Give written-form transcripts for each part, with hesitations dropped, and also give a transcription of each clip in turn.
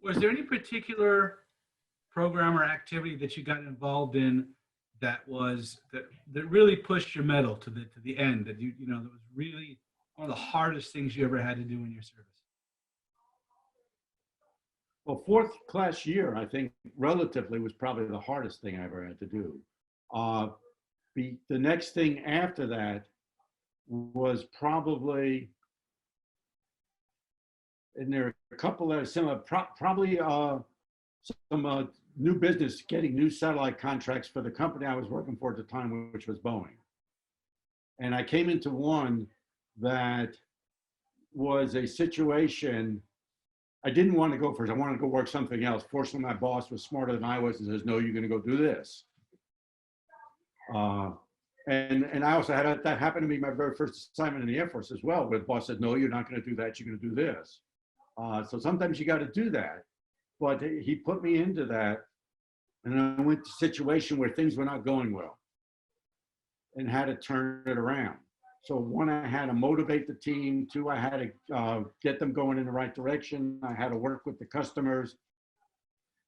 Was there any particular program or activity that you got involved in that really pushed your mettle to the end, that that was really one of the hardest things you ever had to do in your service? Well, fourth class year, I think relatively was probably the hardest thing I ever had to do. Uh, the next thing after that was probably, and there are a couple that are similar, probably some new business, getting new satellite contracts for the company I was working for at the time, which was Boeing. And I came into one that was a situation I didn't want to go for. I wanted to go work something else. Fortunately, my boss was smarter than I was and says, no, you're going to go do this. And I also had that happened to be my very first assignment in the Air Force as well, where the boss said, no, you're not going to do that. You're going to do this. So sometimes you got to do that. But he put me into that. And I went to a situation where things were not going well and had to turn it around. So one, I had to motivate the team. Two, I had to get them going in the right direction. I had to work with the customers.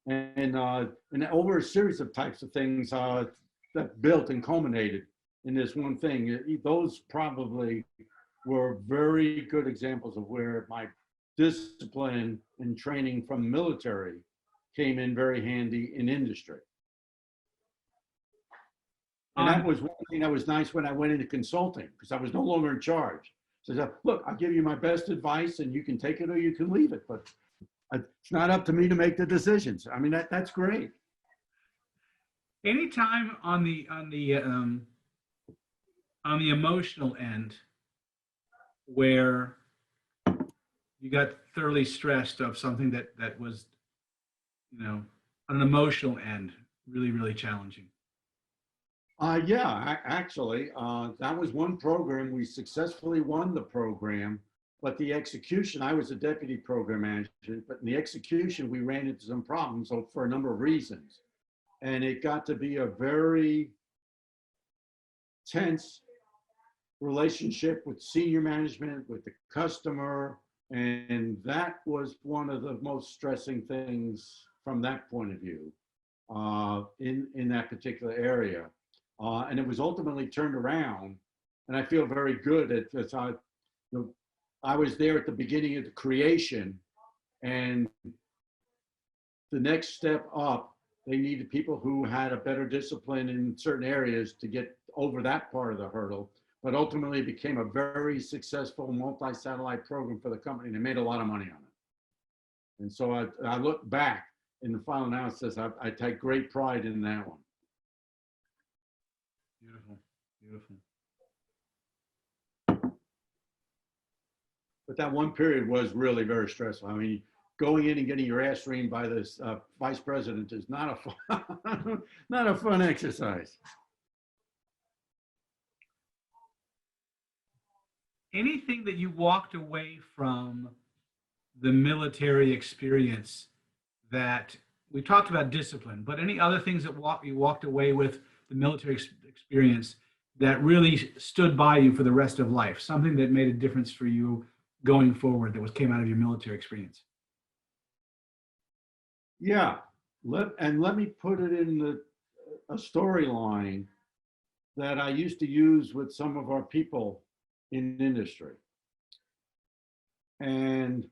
And over a series of types of things that built and culminated in this one thing. Those probably were very good examples of where my discipline and training from the military came in very handy in industry. And that was one thing that was nice when I went into consulting, because I was no longer in charge. So, look, I'll give you my best advice and you can take it or you can leave it, but it's not up to me to make the decisions. I mean, that's great. Anytime on the emotional end where you got thoroughly stressed of something that was, on an emotional end, really, really challenging? Yeah, actually, that was one program. We successfully won the program, but the execution, I was a deputy program manager, but in the execution, we ran into some problems for a number of reasons. And it got to be a very tense relationship with senior management, with the customer. And that was one of the most stressing things from that point of view in that particular area. And it was ultimately turned around. And I feel very good at I was there at the beginning of the creation, and the next step up, they needed people who had a better discipline in certain areas to get over that part of the hurdle. But ultimately it became a very successful multi-satellite program for the company, and they made a lot of money on it. And so I look back in the final analysis, I take great pride in that one. Beautiful, beautiful. But that one period was really very stressful. I mean, going in and getting your ass reamed by this vice president is not a fun, not a fun exercise. Anything that you walked away from the military experience that we talked about discipline, but any other things that you walked away with the military experience that really stood by you for the rest of life, something that made a difference for you going forward that came out of your military experience? Yeah, let me put it in a storyline that I used to use with some of our people in industry. And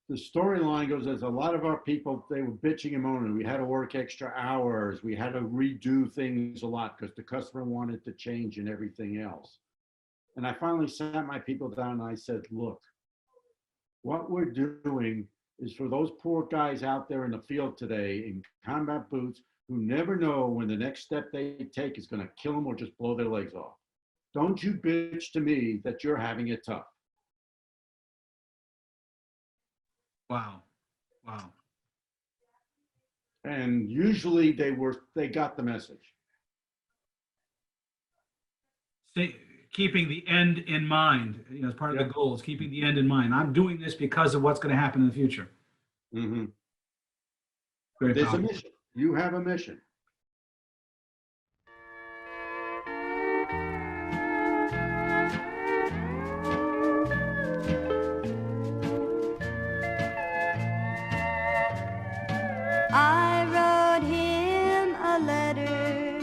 the storyline goes as a lot of our people, they were bitching and moaning. We had to work extra hours. We had to redo things a lot because the customer wanted to change and everything else. And I finally sat my people down and I said, look, what we're doing is for those poor guys out there in the field today in combat boots who never know when the next step they take is going to kill them or just blow their legs off. Don't you bitch to me that you're having it tough. Wow. Wow. And usually they got the message. Keeping the end in mind, as part of the goal is keeping the end in mind. I'm doing this because of what's going to happen in the future. Mm-hmm. Very There's powerful. a mission. You have a mission. I wrote him a letter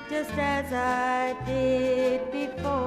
just as I did before.